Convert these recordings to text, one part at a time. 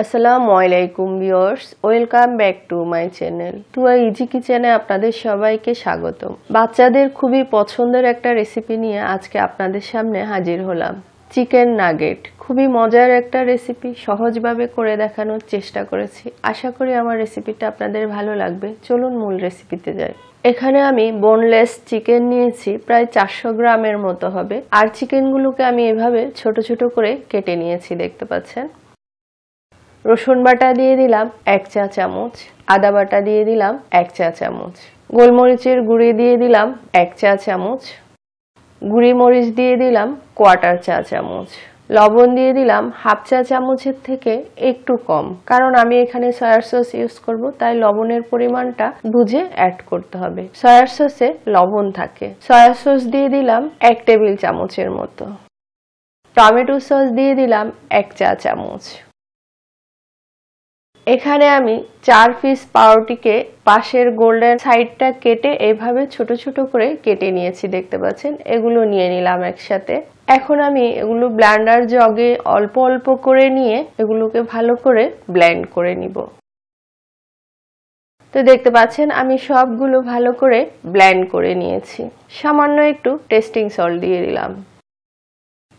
আসসালামু আলাইকুম viewers, welcome back to my channel Tuya easy কিচেনে আপনাদের সবাইকে স্বাগতম। বাচ্চাদের খুবই পছন্দের একটা রেসিপি নিয়ে আজকে আপনাদের সামনে হাজির হলাম। চিকেন নাগেট খুবই মজার একটা রেসিপি, সহজভাবে করে দেখানোর চেষ্টা করেছি। আশা করি আমার রেসিপিটা আপনাদের ভালো লাগবে। চলুন মূল রেসিপিতে যাই। এখানে আমি বোনলেস চিকেন নিয়েছি, প্রায় 400 গ্রামের মতো হবে। আর চিকেনগুলোকে আমি এভাবে ছোট ছোট করে কেটে নিয়েছি, দেখতে পাচ্ছেন। রসুন বাটা দিয়ে দিলাম 1 চা চামচ, আদা বাটা দিয়ে দিলাম 1 চা চামচ, গোলমরিচের গুঁড়ি দিয়ে দিলাম 1 চা চামচ, গুঁড়ি মরিচ দিয়ে দিলাম 1/4 চা চামচ, লবণ দিয়ে দিলাম 1/2 চা চামচের থেকে একটু কম, কারণ আমি এখানে সয়া সস ইউজ করব, তাই লবণের পরিমাণটা বুঝে অ্যাড করতে হবে। সয়া সসে লবণ থাকে। সয়া সস দিয়ে দিলাম 1 টেবিল চামচের মতো, টমেটো সস দিয়ে দিলাম 1 চা চামচ। এখানে আমি 4 পিস পাউরুটিকে পাশের গোল্ডেন সাইডটা কেটে এইভাবে ছোট ছোট করে কেটে নিয়েছি, দেখতে পাচ্ছেন। এগুলো নিয়ে নিলাম একসাথে। এখন আমি এগুলো ব্লেন্ডার জগে অল্প অল্প করে নিয়ে এগুলোকে ভালো করে ব্লেন্ড করে নিব। তো দেখতে পাচ্ছেন আমি সবগুলো ভালো করে ব্লেন্ড করে নিয়েছি। সামান্য একটু টেস্টিং সল্ট দিয়ে দিলাম,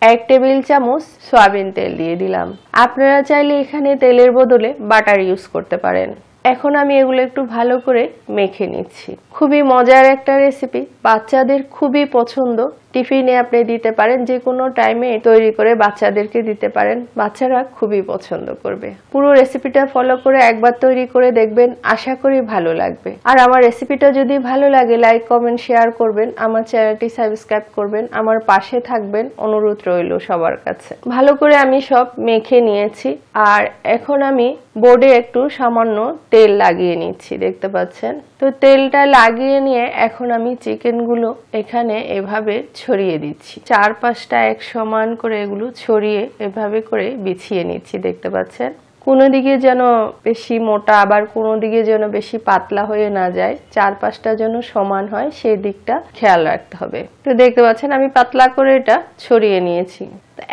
1 টেবিল চামচ সয়াবিন তেল দিয়ে দিলাম। আপনারা চাইলে এখানে তেলের বদলে বাটার ইউজ করতে পারেন। এখন আমি এগুলো একটু ভালো করে মেখে নিচ্ছি। খুবই মজার একটা রেসিপি, বাচ্চাদের খুবই পছন্দ। টিফিনে আপনি দিতে পারেন, যে কোনো টাইমে তৈরি করে বাচ্চাদেরকে দিতে পারেন। বাচ্চারা খুবই পছন্দ করবে। পুরো রেসিপিটা ফলো করে একবার তৈরি করে দেখবেন, আশা করি ভালো লাগবে। আর আমার রেসিপিটা যদি ভালো লাগে লাইক কমেন্ট শেয়ার করবেন, আমার চ্যানেলটি সাবস্ক্রাইব করবেন, আমার পাশে থাকবেন, অনুরোধ রইল সবার কাছে। ভালো করে আমি সব মেখে নিয়েছি। আর এখন আমি বোর্ডে একটু সামান্য তেল লাগিয়ে নিচ্ছি, দেখতে পাচ্ছেন। তো তেলটা লাগিয়ে নিয়ে এখন আমি চিকেনগুলো এখানে এভাবে ছড়িয়ে দিচ্ছি। চারপাশটা এক সমান করে এগুলো ছড়িয়ে এভাবে করে বিছিয়ে নিচ্ছি, দেখতে পাচ্ছেন। কোনো দিকে যেন বেশি মোটা আবার কোনো দিকে যেন বেশি পাতলা হয়ে না যায়, চারপাশটা যেন সমান হয় সেই দিকটা খেয়াল রাখতে হবে। তো দেখতে পাচ্ছেন আমি পাতলা করে এটা ছড়িয়ে নিয়েছি।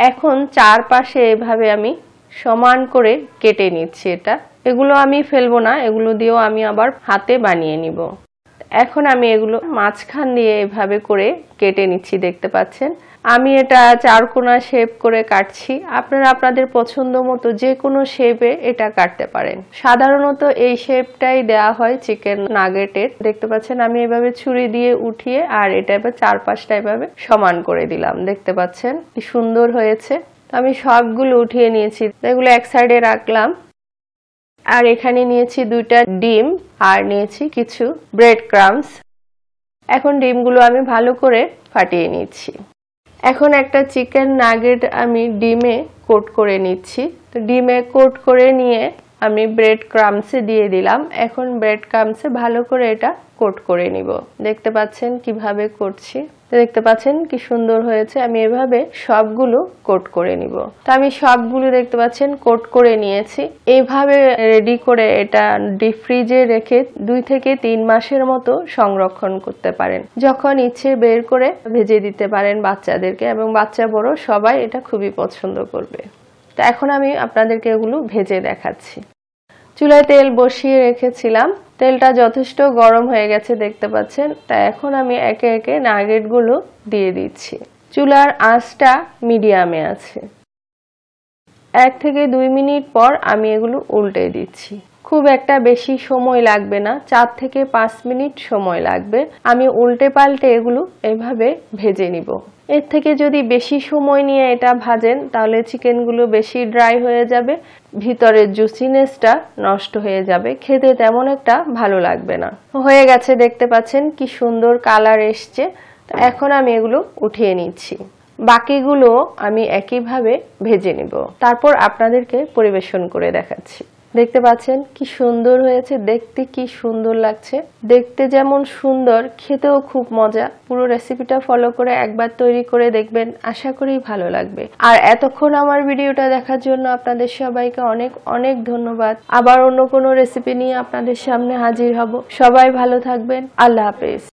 এখন চারপাশে এভাবে আমি সমান করে কেটে নিচ্ছি। এগুলো আমি ফেলবো না, এগুলো দিয়েও আমি আবার হাতে বানিয়ে নিব। এখন আমি এগুলো মাঝখান দিয়ে এভাবে করে কেটে নিচ্ছি, দেখতে পাচ্ছেন। আমি এটা চারকোনা শেপ করে কাটছি। আপনারা আপনাদের পছন্দ মতো যে কোনো শেপে এটা কাটতে পারেন। সাধারণত এই শেপটাই দেওয়া হয় চিকেন নাগেটের। দেখতে পাচ্ছেন আমি এভাবে ছুরি দিয়ে উঠিয়ে আর এটা এবার চারপাশটা এভাবে সমান করে দিলাম, দেখতে পাচ্ছেন কি সুন্দর হয়েছে। আমি সবগুলো উঠিয়ে নিয়েছি, এগুলো এক সাইডে রাখলাম। আর এখানে নিয়েছি 2টা ডিম আর নিয়েছি কিছু ব্রেড ক্রাম্বস। এখন ডিমগুলো আমি ভালো করে ফাটিয়ে নিচ্ছি। এখন একটা চিকেন নাগেট আমি ডিমে কোট করে নিচ্ছি। তো ডিমে কোট করে নিয়ে আমি ব্রেড ক্রাম্বসে দিয়ে দিলাম। এখন ব্রেড ক্রাম্বসে ভালো করে এটা কোট করে নিব। দেখতে পাচ্ছেন কিভাবে করছি, দেখতে পাচ্ছেন কি সুন্দর হয়েছে। আমি এভাবে সবগুলো কোট করে নিব। তো আমি সবগুলো দেখতে পাচ্ছেন কোট করে নিয়েছি। এইভাবে রেডি করে এটা ডিপ ফ্রিজে রেখে 2 থেকে 3 মাসের মতো সংরক্ষণ করতে পারেন। যখন ইচ্ছে বের করে ভেজে দিতে পারেন বাচ্চাদেরকে, এবং বাচ্চা বড় সবাই এটা খুবই পছন্দ করবে। তো এখন আমি আপনাদেরকে এগুলো ভেজে দেখাচ্ছি। চুলায় তেল বসিয়ে রেখেছিলাম, তেলটা যথেষ্ট গরম হয়ে গেছে, দেখতে পাচ্ছেন। তা এখন আমি একে একে নাগেটগুলো দিয়ে দিচ্ছি। চুলার আঁচটা মিডিয়ামে আছে। 1 থেকে 2 মিনিট পর আমি এগুলো উল্টে দিচ্ছি। খুব একটা বেশি সময় লাগবে না, 4 থেকে 5 মিনিট সময় লাগবে। আমি উল্টে পাল্টে এগুলো এভাবে ভেজে নিব। এর থেকে যদি বেশি সময় নিয়ে এটা ভাজেন তাহলে চিকেনগুলো বেশি ড্রাই হয়ে যাবে, ভিতরের জুসিনেসটা নষ্ট হয়ে যাবে, খেতে তেমন একটা ভালো লাগবে না। হয়ে গেছে, দেখতে পাচ্ছেন কি সুন্দর কালার এসছে। এখন আমি এগুলো উঠিয়ে নিচ্ছি। বাকিগুলো আমি একইভাবে ভেজে নিব, তারপর আপনাদেরকে পরিবেশন করে দেখাচ্ছি। দেখতে পাচ্ছেন কি সুন্দর হয়েছে, দেখতে কি সুন্দর লাগছে। দেখতে যেমন সুন্দর, খেতেও খুব মজা। পুরো রেসিপিটা ফলো করে একবার তৈরি করে দেখবেন, আশা করি ভালো লাগবে। আর এতক্ষণ আমার ভিডিওটা দেখার জন্য আপনাদের সবাইকে অনেক অনেক ধন্যবাদ। আবার অন্য কোনো রেসিপি নিয়ে আপনাদের সামনে হাজির হব। সবাই ভালো থাকবেন। আল্লাহ হাফেজ।